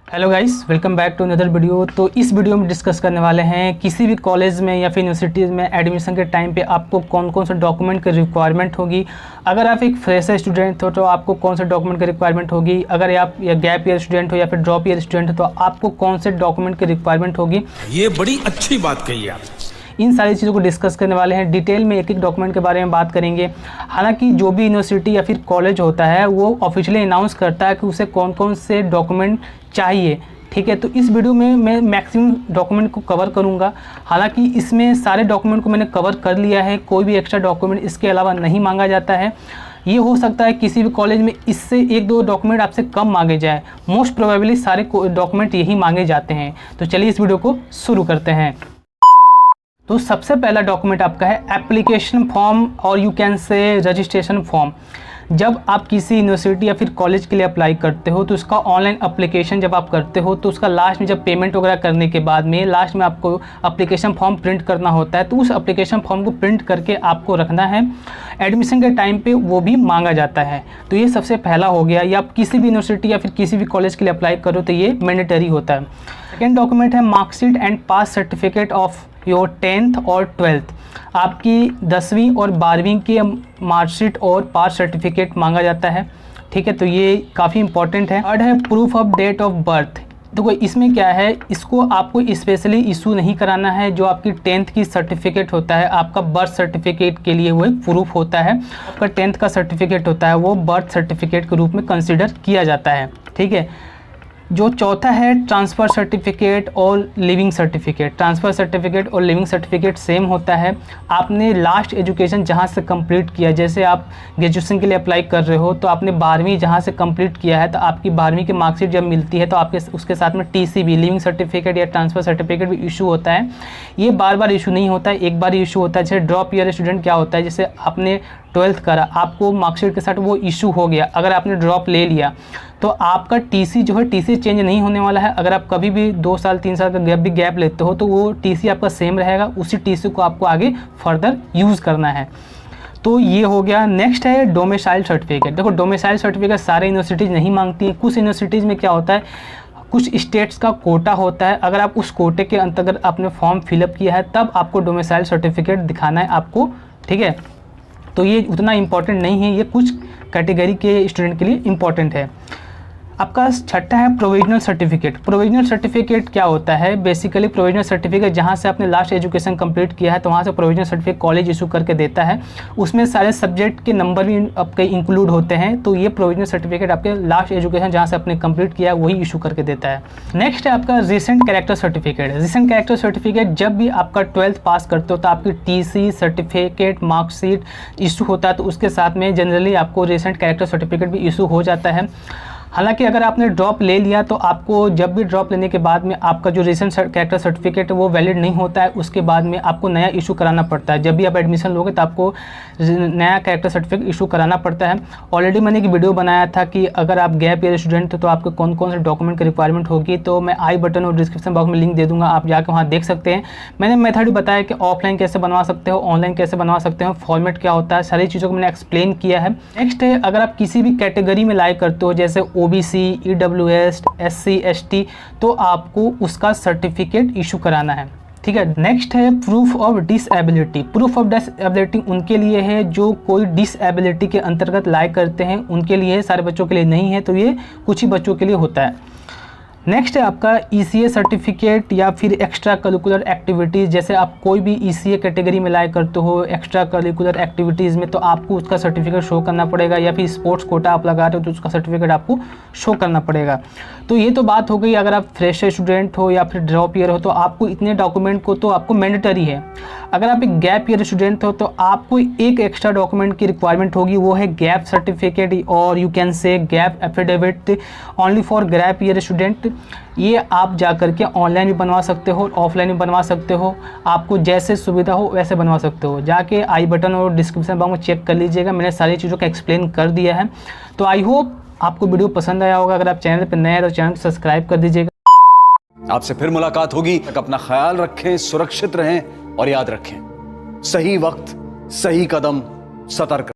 Hello guys, welcome back to another video. तो इस video में डिस्कस करने वाले हैं किसी भी कॉलेज में या फिर यूनिवर्सिटीज़ में एडमिशन के टाइम पे आपको कौन कौन से डॉक्यूमेंट की रिक्वायरमेंट होगी। अगर आप एक फ्रेशर स्टूडेंट हो तो आपको कौन से डॉक्यूमेंट की रिक्वायरमेंट होगी। अगर आप या गैप ईयर स्टूडेंट हो या फिर ड्रॉप ईयर स्टूडेंट हो तो आपको कौन से डॉक्यूमेंट की रिक्वायरमेंट होगी। ये बड़ी अच्छी बात कही आप। इन सारी चीज़ों को डिस्कस करने वाले हैं। डिटेल में एक एक डॉक्यूमेंट के बारे में बात करेंगे। हालांकि जो भी यूनिवर्सिटी या फिर कॉलेज होता है वो ऑफिशियली अनाउंस करता है कि उसे कौन कौन से डॉक्यूमेंट चाहिए, ठीक है। तो इस वीडियो में मैं मैक्सिमम डॉक्यूमेंट को कवर करूंगा। हालांकि इसमें सारे डॉक्यूमेंट को मैंने कवर कर लिया है, कोई भी एक्स्ट्रा डॉक्यूमेंट इसके अलावा नहीं मांगा जाता है। ये हो सकता है किसी भी कॉलेज में इससे एक दो डॉक्यूमेंट आपसे कम मांगे जाए, मोस्ट प्रोबेबली सारे डॉक्यूमेंट यही मांगे जाते हैं। तो चलिए इस वीडियो को शुरू करते हैं। तो सबसे पहला डॉक्यूमेंट आपका है एप्लीकेशन फॉर्म और you can say registration form. जब आप किसी यूनिवर्सिटी या फिर कॉलेज के लिए अप्लाई करते हो तो उसका ऑनलाइन एप्लीकेशन जब आप करते हो तो उसका लास्ट में जब पेमेंट वगैरह करने के बाद में लास्ट में आपको एप्लीकेशन फॉर्म प्रिंट करना होता है। तो उस एप्लीकेशन फॉर्म को प्रिंट करके आपको रखना है। एडमिशन के टाइम पे वो भी मांगा जाता है। तो ये सबसे पहला हो गया। या आप किसी भी यूनिवर्सिटी या फिर किसी भी कॉलेज के लिए अप्लाई करो तो ये मैंडेटरी होता है। सेकेंड डॉक्यूमेंट है marksheet and pass certificate of your 10th और 12th। आपकी 10वीं और 12वीं की मार्कशीट और पास सर्टिफिकेट मांगा जाता है, ठीक है। तो ये काफ़ी इंपॉर्टेंट है। थर्ड है proof of date of birth. तो इसमें क्या है, इसको आपको स्पेशली इशू नहीं कराना है। जो आपकी 10th की सर्टिफिकेट होता है, आपका बर्थ सर्टिफिकेट के लिए वो एक प्रूफ होता है। आपका 10th का सर्टिफिकेट होता है वो बर्थ सर्टिफिकेट के रूप में कंसिडर किया जाता है, ठीक है। जो चौथा है ट्रांसफ़र सर्टिफिकेट और लिविंग सर्टिफिकेट। ट्रांसफ़र सर्टिफिकेट और लिविंग सर्टिफिकेट सेम होता है। आपने लास्ट एजुकेशन जहाँ से कंप्लीट किया, जैसे आप ग्रेजुएशन के लिए अप्लाई कर रहे हो तो आपने 12वीं जहाँ से कंप्लीट किया है तो आपकी 12वीं की मार्कशीट जब मिलती है तो आपके उसके साथ में TCB लिविंग सर्टिफिकेट या ट्रांसफ़र सर्टिफिकेट भी इशू होता है। ये बार बार इशू नहीं होता है, एक बार इशू होता है। जैसे ड्रॉप ईयर स्टूडेंट क्या होता है, जैसे आपने 12th करा, आपको मार्कशीट के साथ वो इशू हो गया, अगर आपने ड्रॉप ले लिया तो आपका TC जो है TC चेंज नहीं होने वाला है। अगर आप कभी भी 2 साल 3 साल का गैप लेते हो तो वो TC आपका सेम रहेगा। उसी TC को आपको आगे फर्दर यूज़ करना है। तो ये हो गया। नेक्स्ट है डोमिसाइल सर्टिफिकेट। देखो डोमिसाइल सर्टिफिकेट सारे यूनिवर्सिटीज़ नहीं मांगती हैं। कुछ यूनिवर्सिटीज़ में क्या होता है, कुछ स्टेट्स का कोटा होता है। अगर आप उस कोटे के अंतर्गत आपने फॉर्म फिलअप किया है तब आपको डोमिसाइल सर्टिफिकेट दिखाना है आपको, ठीक है। तो ये उतना इम्पॉर्टेंट नहीं है, ये कुछ कैटेगरी के स्टूडेंट के लिए इम्पॉर्टेंट है। आपका छठा है प्रोविजनल सर्टिफिकेट। प्रोविजनल सर्टिफिकेट क्या होता है, बेसिकली प्रोविजनल सर्टिफिकेट जहाँ से आपने लास्ट एजुकेशन कंप्लीट किया है तो वहाँ से प्रोविजनल सर्टिफिकेट कॉलेज इशू करके देता है। उसमें सारे सब्जेक्ट के नंबर भी आपके इंक्लूड होते हैं। तो ये प्रोविजनल सर्टिफिकेट आपके लास्ट एजुकेशन जहाँ से आपने कंप्लीट किया है वही इशू करके देता है। नेक्स्ट है आपका recent character certificate. Recent character certificate जब भी आपका 12th पास करते हो तो आपकी TC सर्टिफिकेट मार्कशीट इशू होता है तो उसके साथ में जनरली आपको रिसेंट कैरेक्टर सर्टिफिकेट भी इशू हो जाता है। हालांकि अगर आपने ड्रॉप ले लिया तो आपको जब भी ड्रॉप लेने के बाद में आपका जो रिसेंट कैरेक्टर सर्टिफिकेट है वो वैलिड नहीं होता है। उसके बाद में आपको नया इशू कराना पड़ता है। जब भी आप एडमिशन लोगे तो आपको नया कैरेक्टर सर्टिफिकेट इशू कराना पड़ता है। ऑलरेडी मैंने एक वीडियो बनाया था कि अगर आप गैप ईयर स्टूडेंट हो तो आपको कौन कौन से डॉक्यूमेंट की रिक्वायरमेंट होगी। तो मैं आई बटन और डिस्क्रिप्शन बॉक्स में लिंक दे दूँगा, आप जाकर वहाँ देख सकते हैं। मैंने मेथड भी बताया कि ऑफलाइन कैसे बनवा सकते हो, ऑनलाइन कैसे बनवा सकते हो, फॉर्मेट क्या होता है, सारी चीज़ों को मैंने एक्सप्लेन किया है। नेक्स्ट है अगर आप किसी भी कैटेगरी में लाइक करते हो जैसे OBC, EWS, SC, ST तो आपको उसका सर्टिफिकेट इशू कराना है, ठीक है। नेक्स्ट है proof of disability. Proof of disability उनके लिए है जो कोई डिसएबिलिटी के अंतर्गत लाइक करते हैं, उनके लिए, सारे बच्चों के लिए नहीं है। तो ये कुछ ही बच्चों के लिए होता है। नेक्स्ट है आपका ECA सर्टिफिकेट या फिर एक्स्ट्रा करिकुलर एक्टिविटीज़। जैसे आप कोई भी ECA कैटेगरी में लाइक करते हो एक्स्ट्रा करिकुलर एक्टिविटीज़ में तो आपको उसका सर्टिफिकेट शो करना पड़ेगा। या फिर स्पोर्ट्स कोटा आप लगा रहे हो तो उसका सर्टिफिकेट आपको शो करना पड़ेगा। तो ये तो बात हो गई अगर आप फ्रेशर स्टूडेंट हो या फिर ड्रॉप ईयर हो तो आपको इतने डॉक्यूमेंट को तो आपको मैंडेटरी है। अगर आप एक गैप ईयर स्टूडेंट हो तो आपको एक एक्स्ट्रा डॉक्यूमेंट की रिक्वायरमेंट होगी, वो है गैप सर्टिफिकेट और you can say gap affidavit only for gap year student. ये आप जा करके ऑनलाइन भी बनवा सकते हो, ऑफलाइन भी बनवा सकते हो, आपको जैसे सुविधा हो वैसे बनवा सकते हो। जाके आई बटन और डिस्क्रिप्शन बॉक्स में चेक कर लीजिएगा, मैंने सारी चीज़ों का एक्सप्लेन कर दिया है। तो आई होप आपको वीडियो पसंद आया होगा। अगर आप चैनल पर नए हैं तो चैनल को सब्सक्राइब कर दीजिएगा। आपसे फिर मुलाकात होगी। अपना ख्याल रखें, सुरक्षित रहें और याद रखें, सही वक्त सही कदम, सतर्क।